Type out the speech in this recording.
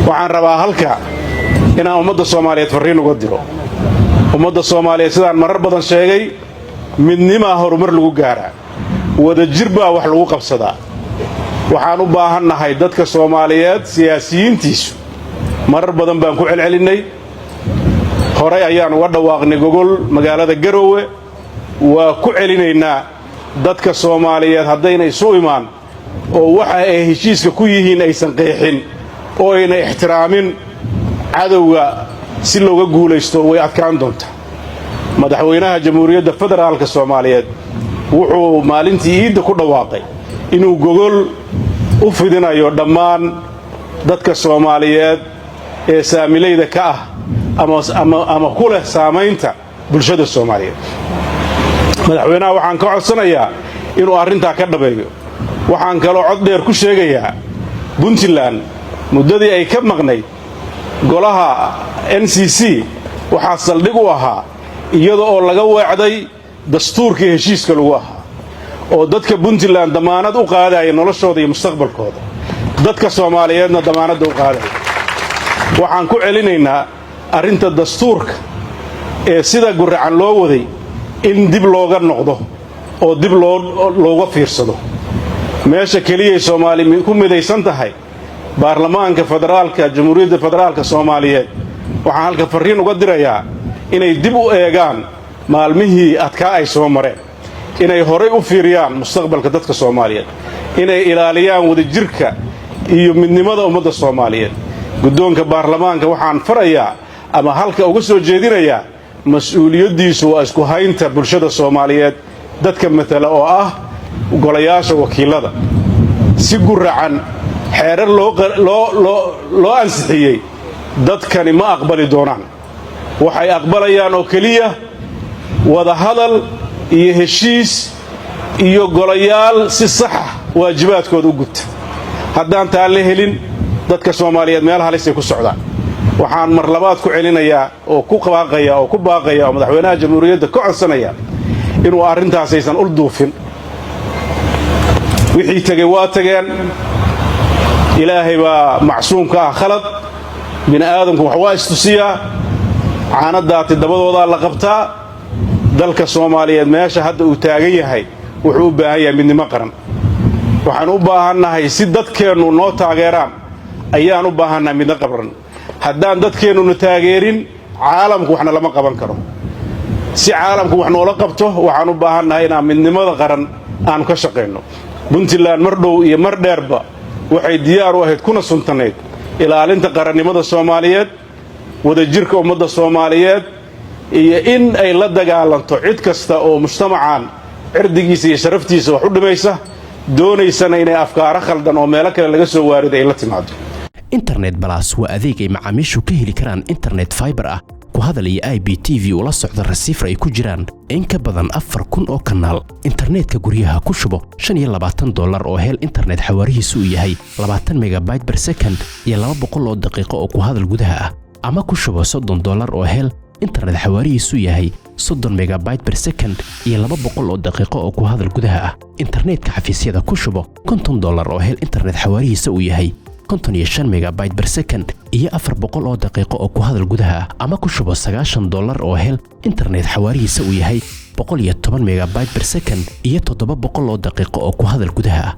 waxaan rabaa halka inaan ummadda Soomaaliyeed fariin uga diro ummadda Soomaaliyeed sidaan marar badan sheegay midnimo horumar lagu gaaraa wada jir baa wax lagu qabsadaa waxaan u baahannahay dadka Soomaaliyeed siyaasiyiintiisu marar badan baan ku celcelinay horay ayaan uga dhawaaqnay gogol magaalada Garowe waa ku celinaynaa dadka Soomaaliyeed haddayna isu imaan oo waxa ay heshiiska ku yihiin aysan qeexin oo ayna ixtiraamin cadawga si looga guulaysto way adkaan doontaa madaxweynaha jamhuuriyadda federaalka Soomaaliyeed wuxuu maalintii ciidda ku dhawaaqay inuu gogol u fidinayo dhammaan dadka Soomaaliyeed ee saamilayda ka ah ama ku leh saamaynta bulshada Soomaaliyeed madaxweynaha waxaan ka codsanayaa inuu arrintaa ka dhabeeyo waxaan kaloo cod dheer ku sheegayaa Puntland muddadii ay ka maqnayd golaha NCC waxaa saldhig u ahaa iyada oo laga weecday dastuurkii heshiiska lagu ahaa oo dadka Puntland damaanad u qaadaya noloshooda iyo mustaqbalkooda dadka Soomaaliyeedna damaanad u qaadaya waxaan ku celinaynaa arrinta dastuurka ee sida guracan loo waday in dib looga noqdo oo dib looga fiirsado meesha kaliya Soomaali ku midaysan tahay baarlamaanka federaalka jamhuuriyadda federaalka Soomaaliyeed waxaan halka fariin uga dirayaa inay dib u eegaan maalmihii adkaa ay soo mareen inay horay u fiiriyaan mustaqbalka dadka Soomaaliyeed inay ilaaliyaan wadajirka iyo midnimada ummadda Soomaaliyeed guddoonka baarlamaanka waxaan farayaa ama halka uga soo jeedinayaa mas'uuliyadiisu waa isku haynta bulshada Soomaaliyeed dadka matala oo ah golayaasha wakiilada si guracan xeerar loo ansixiyay dadkani ma aqbali doonaan waxay aqbalayaan oo kaliya wada hadal iyo heshiis iyo golayaal si sax ah waajibaadkooda u gudta haddaan taa la helin dadka Soomaaliyeed meel halis ay ku socdaan waxaan mar labaad ku celinayaa oo ku qaaqaya oo madaxweynaha jamhuuriyadda ka codsanaya inuu arrintaas aysan ul duufin wixii tagay waa tageen ilaahay baa macsuumka ah khalad bini aadamku wax waa istusiyaa caanadaati dabadooda la qabtaa dalka Soomaaliyeed meesha hadda uu taagan yahay wuxuu u baahan yahay midnimo qaran waxaan u baahannahay si dadkeennu noo taageeraan ayaan u baahannahay midnimo qaran haddaan dadkeennu taageerin caalamku waxna lama qaban karo si caalamku wax noola qabto waxaan u baahannahay inaan midnimada qaran aan ka shaqeyno Puntland mar dhow iyo mar dheerba waxay diyaar u ahayd kuna suntaneed ilaalinta qarannimada Soomaaliyeed wadajirka ummadda Soomaaliyeed iyo in ay la dagaalanto cid kasta oo mujtamacan cirdigiisa iyo sharaftiisa wax u dhimaysa doonaysana inay afkaar khaldan oo meel kale laga soo waariday ay la timaado internet plus waa adeeg ay macaamiishu ka heli karaan internet fiber ah ku hadal iyo IPTV ula socda receiver ay ku jiraan in ka badan 4,000 oo kanaal internetka guryaha ku shubo $25 oo hel internet xawaarihiisu yahay 20 megabyte per second iyo 200 oo daqiiqo oo ku hadal gudaha ah ama ku shubo $30 oo hel internet xawaarihiisu yahay 30 megabyte per second iyo 200 oo daqiiqo oo ku hadal gudaha ah internetka xafiisyada ku shubo $50 oo hel internet xawaarihiisu yahay 55 megabyte per second iyo 400 oo daqiiqo oo ku hadal gudaha ah ama ku shubo $90 oo hel internet xawaarihiisu yahay 110 megabyte per second iyo 700 oo daqiiqo oo ku hadal gudaha ah